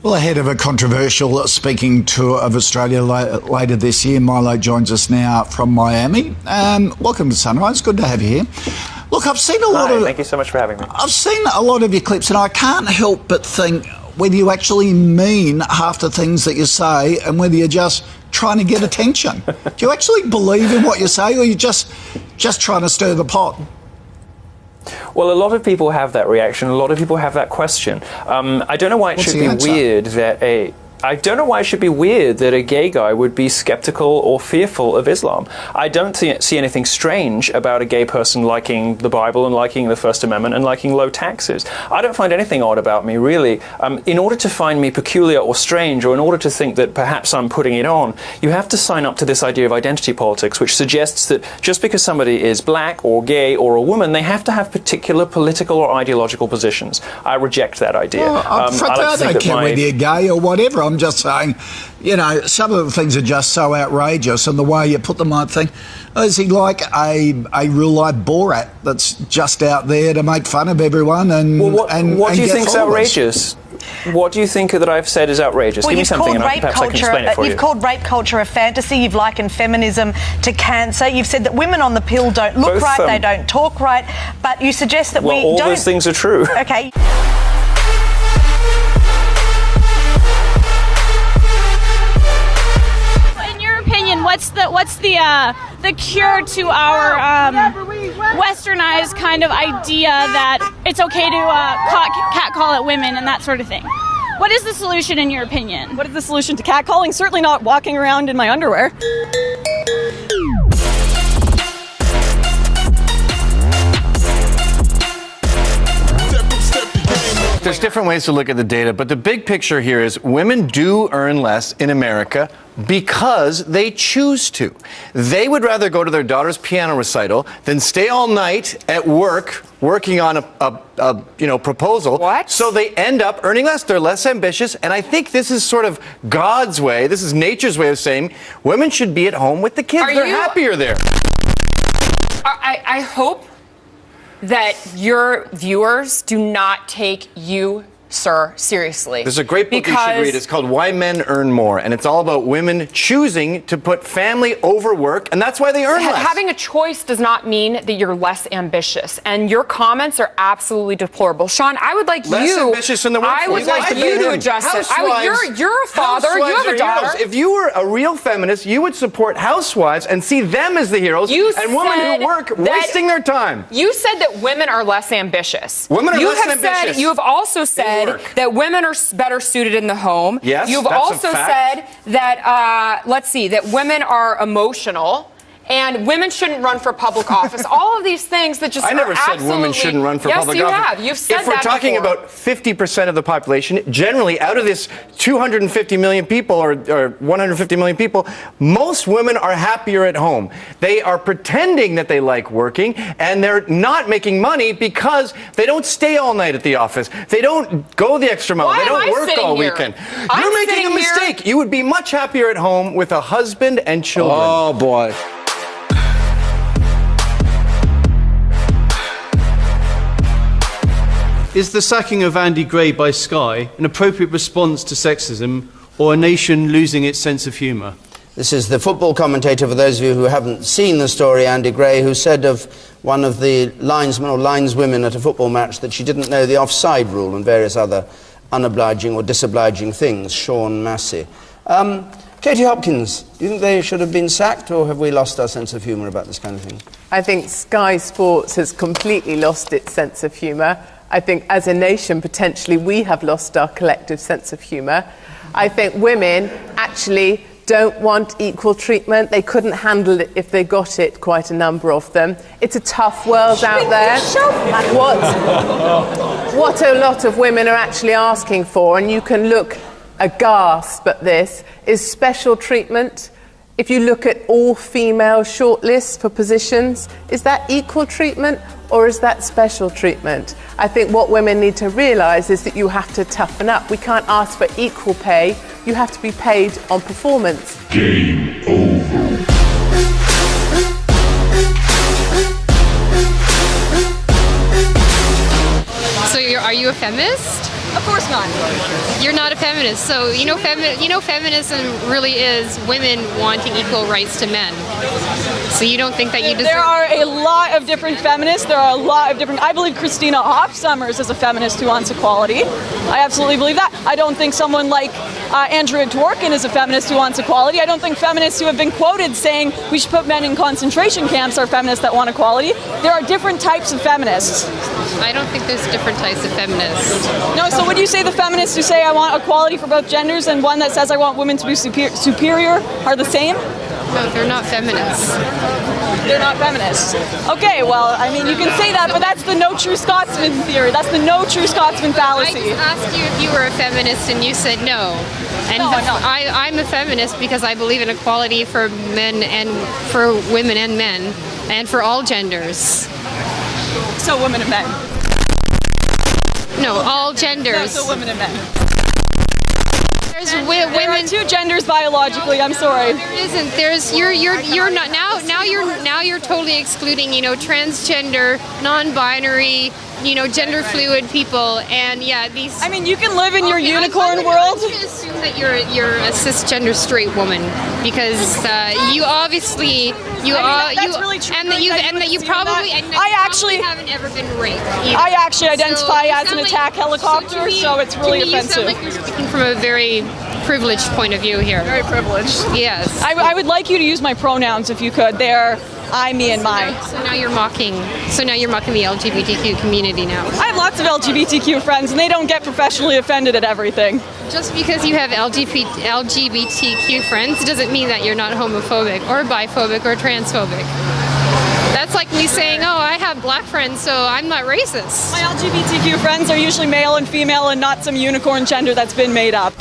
Well, ahead of a controversial speaking tour of Australia later this year, Milo joins us now from Miami. Welcome to Sunrise. Good to have you here. Look, I've seen a lot of... Thank you so much for having me. I've seen a lot of your clips, and I can't help but think whether you actually mean half the things that you say and whether you're just trying to get attention. Do you actually believe in what you say, or are you just trying to stir the pot? Well, a lot of people have that reaction. A lot of people have that question. I don't know why it should be weird that a gay guy would be skeptical or fearful of Islam. I don't see anything strange about a gay person liking the Bible and liking the First Amendment and liking low taxes. I don't find anything odd about me, really. In order to find me peculiar or strange, or in order to think that perhaps I'm putting it on, you have to sign up to this idea of identity politics, which suggests that just because somebody is black or gay or a woman, they have to have particular political or ideological positions. I reject that idea. Well, I don't care whether you're gay or whatever. I'm just saying, you know, some of the things are just so outrageous, and the way you put them, I think, is he like a real-life Borat that's just out there to make fun of everyone and what do you think is outrageous? What do you think that I've said is outrageous? Well, Give me something and perhaps I can explain it for you. You've called rape culture a fantasy. You've likened feminism to cancer. You've said that women on the pill don't look right, they don't talk right, but you suggest that we don't... Well, all those things are true. Okay. What's the cure to our westernized kind of idea that it's okay to catcall at women and that sort of thing? What is the solution in your opinion? What is the solution to catcalling? Certainly not walking around in my underwear. There's different ways to look at the data, but the big picture here is women do earn less in America because they choose to. They would rather go to their daughter's piano recital than stay all night at work working on a proposal. What? So they end up earning less. They're less ambitious, and I think this is sort of God's way. This is nature's way of saying women should be at home with the kids. They're happier there. I hope that your viewers do not take you, sir, seriously. There's a great book you should read. It's called Why Men Earn More, and it's all about women choosing to put family over work, and that's why they earn less. Having a choice does not mean that you're less ambitious, and your comments are absolutely deplorable. Sean, I would like less ambitious in the workforce. I would like you to adjust it. You're a father. You have a daughter. Heroes. If you were a real feminist, you would support housewives and see them as the heroes, and women who work wasting their time. You said that women are less ambitious. Women are less ambitious. You have also said that women are better suited in the home. Yes, You've also said that, that women are emotional and women shouldn't run for public office. All of these things that just I never said women shouldn't run for public office. Yes, you have. You've said that If we're talking about 50% of the population, generally out of this 250 million people or 150 million people, most women are happier at home. They are pretending that they like working, and they're not making money because they don't stay all night at the office. They don't go the extra mile. They don't work all weekend. You're making a mistake. You would be much happier at home with a husband and children. Oh, boy. Is the sacking of Andy Gray by Sky an appropriate response to sexism, or a nation losing its sense of humour? This is the football commentator, for those of you who haven't seen the story, Andy Gray, who said of one of the linesmen or lineswomen at a football match that she didn't know the offside rule and various other unobliging or disobliging things, Sean Massey. Katie Hopkins, do you think they should have been sacked, or have we lost our sense of humour about this kind of thing? I think Sky Sports has completely lost its sense of humour. I think as a nation, potentially, we have lost our collective sense of humour. I think women actually don't want equal treatment. They couldn't handle it if they got it, quite a number of them. It's a tough world out there. What a lot of women are actually asking for, and you can look aghast at this, is special treatment. If you look at all female shortlists for positions, is that equal treatment or is that special treatment? I think what women need to realise is that you have to toughen up. We can't ask for equal pay. You have to be paid on performance. Game over. So are you a feminist? Of course not. You're not a feminist, so feminism really is women wanting equal rights to men. So you don't think that you deserve... There are a lot of different feminists. There are a lot of different... I believe Christina Hoff Sommers is a feminist who wants equality. I absolutely believe that. I don't think someone like Andrea Dworkin is a feminist who wants equality. I don't think feminists who have been quoted saying we should put men in concentration camps are feminists that want equality. There are different types of feminists. I don't think there's different types of feminists. No, so would you say the feminists who say I want equality for both genders and one that says I want women to be superior are the same? No, they're not feminists. They're not feminists. Okay, well, I mean, you can say that, but that's the no true Scotsman theory. That's the no true Scotsman fallacy. I just asked you if you were a feminist, and you said no. And no, I'm not. I'm a feminist because I believe in equality for men and for women and men, and for all genders. So women and men. No, all genders. No, so women and men. There's There are two genders biologically. I'm sorry. There isn't. There's you're not now you're totally excluding transgender, non-binary, gender fluid people, and these. I mean, you can live in your unicorn world. I'm going to assume that you're a cisgender straight woman because you obviously that's really true. and that you probably haven't ever been raped. Either. I actually identify So as an attack helicopter, so it's really offensive. You sound like you're speaking from a very privileged point of view here. Very privileged. Yes. I would like you to use my pronouns if you could. They're I, me, and my. So now you're mocking the LGBTQ community now. I have lots of LGBTQ friends, and they don't get professionally offended at everything. Just because you have LGBTQ friends doesn't mean that you're not homophobic or biphobic or transphobic. That's like me saying, oh, I have black friends, so I'm not racist. My LGBTQ friends are usually male and female and not some unicorn gender that's been made up.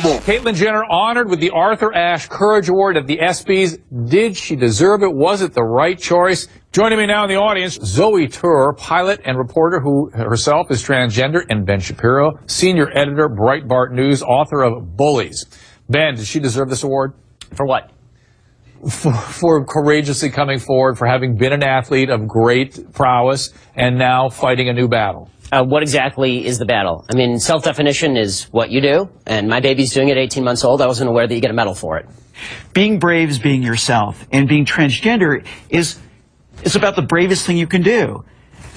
Caitlyn Jenner honored with the Arthur Ashe Courage Award at the ESPYs. Did she deserve it? Was it the right choice? Joining me now in the audience, Zoe Tur, pilot and reporter who herself is transgender, and Ben Shapiro, senior editor, Breitbart News, author of Bullies. Ben, did she deserve this award? For what? For courageously coming forward, for having been an athlete of great prowess and now fighting a new battle. What exactly is the battle? I mean, self-definition is what you do, and my baby's doing it at 18 months old. I wasn't aware that you get a medal for it. Being brave is being yourself, and being transgender is about the bravest thing you can do.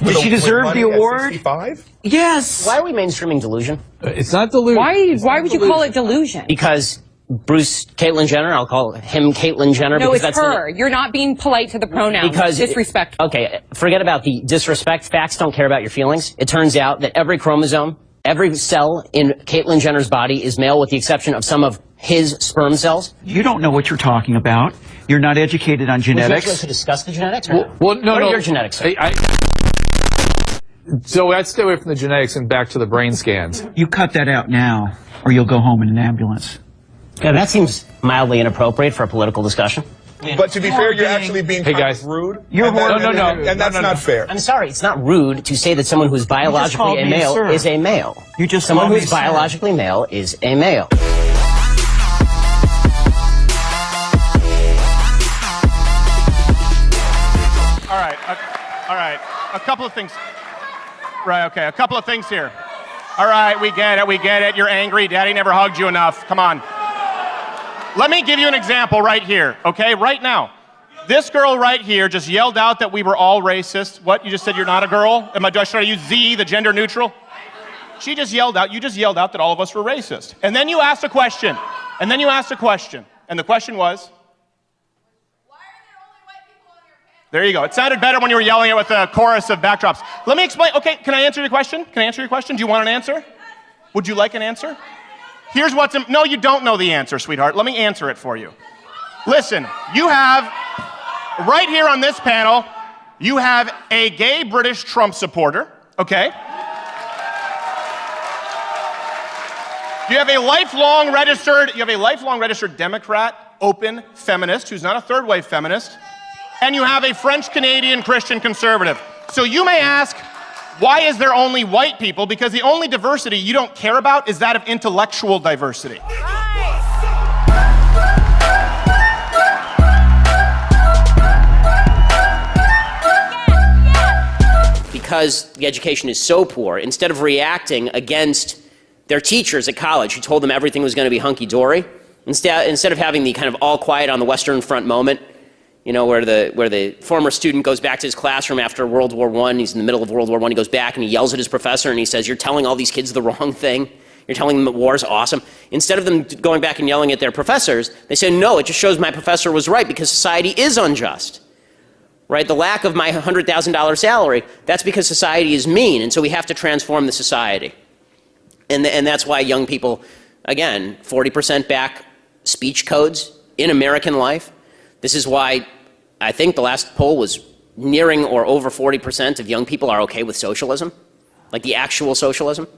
Did she deserve the award? 65? Yes. Why are we mainstreaming delusion? It's not delusion. Why would you call it delusion? Because Caitlyn Jenner, I'll call him Caitlyn Jenner. No, because it's her. You're not being polite to the pronouns. Because disrespectful. Okay, forget about the disrespect. Facts don't care about your feelings. It turns out that every chromosome, every cell in Caitlyn Jenner's body is male with the exception of some of his sperm cells. You don't know what you're talking about. You're not educated on genetics. Would you like to discuss the genetics? Or Well, no, what no. are your genetics? So let's stay away from the genetics and back to the brain scans. You cut that out now, or you'll go home in an ambulance. Yeah, that seems mildly inappropriate for a political discussion. But to be fair, you're actually being kind of rude. And that's not fair. I'm sorry, it's not rude to say that someone who's biologically a male is a male. You just someone called me who's sir. biologically male is a male. All right. A couple of things. Right, okay, a couple of things here. All right, we get it. You're angry. Daddy never hugged you enough. Come on. Let me give you an example right here, okay? Right now. This girl right here just yelled out that we were all racist. What? You just said you're not a girl? Should I use Z, the gender neutral? You just yelled out that all of us were racist. And then you asked a question. And the question was? There you go. It sounded better when you were yelling it with a chorus of backdrops. Let me explain. Okay, can I answer your question? Do you want an answer? Would you like an answer? Here's what's... No, you don't know the answer, sweetheart. Let me answer it for you. Listen, you have... Right here on this panel, you have a gay British Trump supporter, okay? You have a lifelong registered Democrat, open feminist, who's not a third-wave feminist. And you have a French-Canadian Christian conservative. So you may ask, why is there only white people? Because the only diversity you don't care about is that of intellectual diversity. because the education is so poor, instead of reacting against their teachers at college who told them everything was going to be hunky-dory, instead of having the kind of all quiet on the Western Front moment, you know, where the former student goes back to his classroom after World War I, he's in the middle of World War I, he goes back and he yells at his professor and he says, "You're telling all these kids the wrong thing. You're telling them that war's awesome." Instead of them going back and yelling at their professors, they say, "No, it just shows my professor was right because society is unjust." Right? The lack of my $100,000 salary, that's because society is mean, and so we have to transform the society. And that's why young people, again, 40% back speech codes in American life. This is why I think the last poll was nearing or over 40% of young people are okay with socialism, like the actual socialism,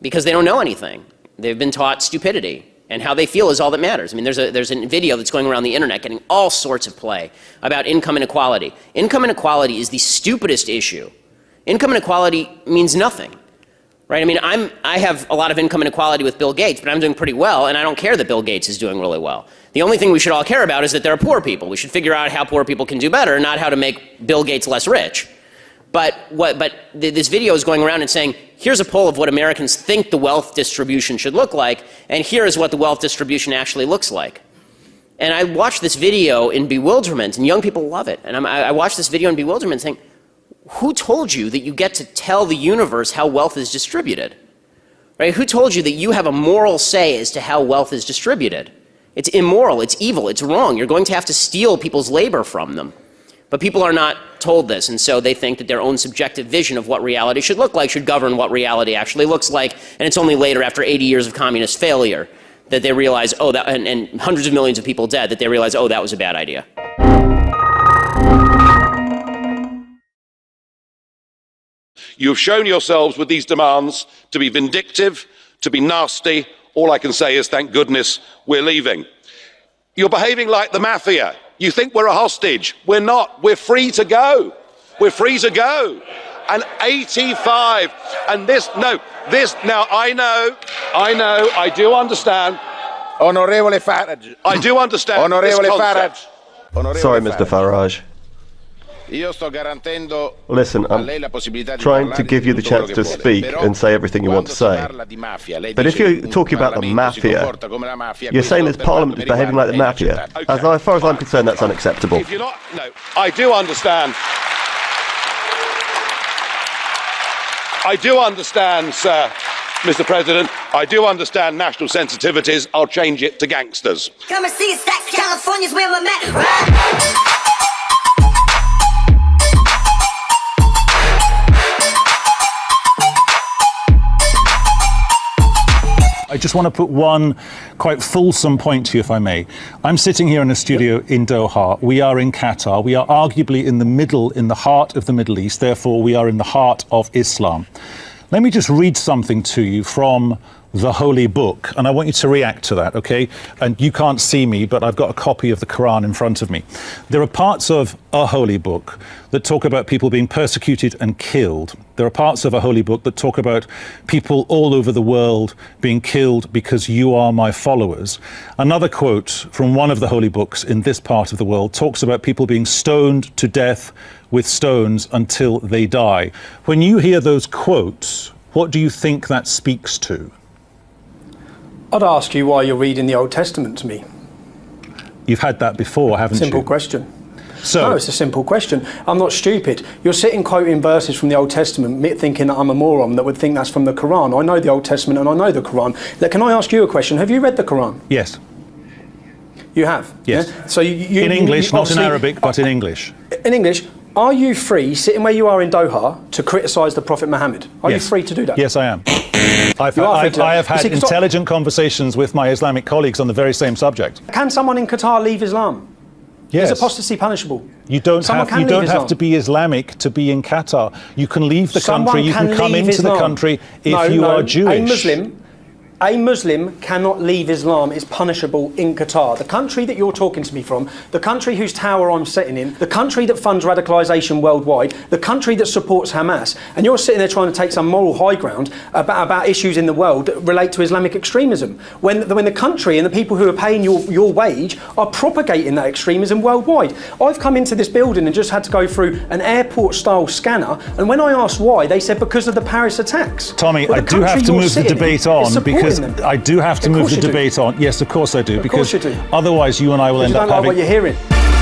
because they don't know anything. They've been taught stupidity, and how they feel is all that matters. I mean, there's a video that's going around the internet getting all sorts of play about income inequality. Income inequality is the stupidest issue. Income inequality means nothing. Right? I mean, I have a lot of income inequality with Bill Gates, but I'm doing pretty well, and I don't care that Bill Gates is doing really well. The only thing we should all care about is that there are poor people. We should figure out how poor people can do better, not how to make Bill Gates less rich. But this video is going around and saying, here's a poll of what Americans think the wealth distribution should look like, and here is what the wealth distribution actually looks like. And I watched this video in bewilderment, and young people love it. And I watched this video in bewilderment saying, who told you that you get to tell the universe how wealth is distributed? Right? Who told you that you have a moral say as to how wealth is distributed? It's immoral, it's evil, it's wrong. You're going to have to steal people's labor from them. But people are not told this, and so they think that their own subjective vision of what reality should look like should govern what reality actually looks like, and it's only later, after 80 years of communist failure, that they realize, oh, that, and hundreds of millions of people dead, that they realize, oh, that was a bad idea. You have shown yourselves with these demands to be vindictive, to be nasty. All I can say is, thank goodness we're leaving. You're behaving like the mafia. You think we're a hostage. We're not. We're free to go. We're free to go. And 85, and this, now I do understand. Onorevole Farage. I do understand. Onorevole Farage. Sorry, Mr. Farage. Listen, I'm trying to give you the chance to speak and say everything you want to say. But if you're talking about the mafia, you're saying this Parliament is behaving like the mafia. As far as I'm concerned, that's unacceptable. If you're not, no, I do understand. I do understand, sir, Mr. President. I do understand national sensitivities. I'll change it to gangsters. Come and see Stacks, California's where I'm at. I just want to put one quite fulsome point to you, if I may. I'm sitting here in a studio in Doha. We are in Qatar. We are arguably in the heart of the Middle East. Therefore, we are in the heart of Islam. Let me just read something to you from the Holy Book, and I want you to react to that, okay? And you can't see me, but I've got a copy of the Quran in front of me. There are parts of a Holy Book that talk about people being persecuted and killed. There are parts of a Holy Book that talk about people all over the world being killed because you are my followers. Another quote from one of the Holy Books in this part of the world talks about people being stoned to death with stones until they die. When you hear those quotes, what do you think that speaks to? I'd ask you why you're reading the Old Testament to me. You've had that before, haven't you? Simple question. So, no, it's a simple question. I'm not stupid. You're sitting quoting verses from the Old Testament, thinking that I'm a moron that would think that's from the Quran. I know the Old Testament and I know the Quran. Can I ask you a question? Have you read the Quran? Yes. You have? Yes. Yeah? So in English, not in Arabic, but in English. In English. Are you free, sitting where you are in Doha, to criticise the Prophet Muhammad? Are you free to do that? Yes, I am. I have had intelligent conversations with my Islamic colleagues on the very same subject. Can someone in Qatar leave Islam? Yes. Is apostasy punishable? You don't have to be Islamic to be in Qatar. You can leave the country, you can come into the country if you are Jewish. A Muslim cannot leave Islam is punishable in Qatar. The country that you're talking to me from, the country whose tower I'm sitting in, the country that funds radicalisation worldwide, the country that supports Hamas, and you're sitting there trying to take some moral high ground about issues in the world that relate to Islamic extremism, when the country and the people who are paying your wage are propagating that extremism worldwide. I've come into this building and just had to go through an airport-style scanner, and when I asked why, they said because of the Paris attacks. Tommy, I do have to move the debate on because I do have to move the debate on. Yes, of course I do. Because otherwise you and I will end up having... You don't like what you're hearing.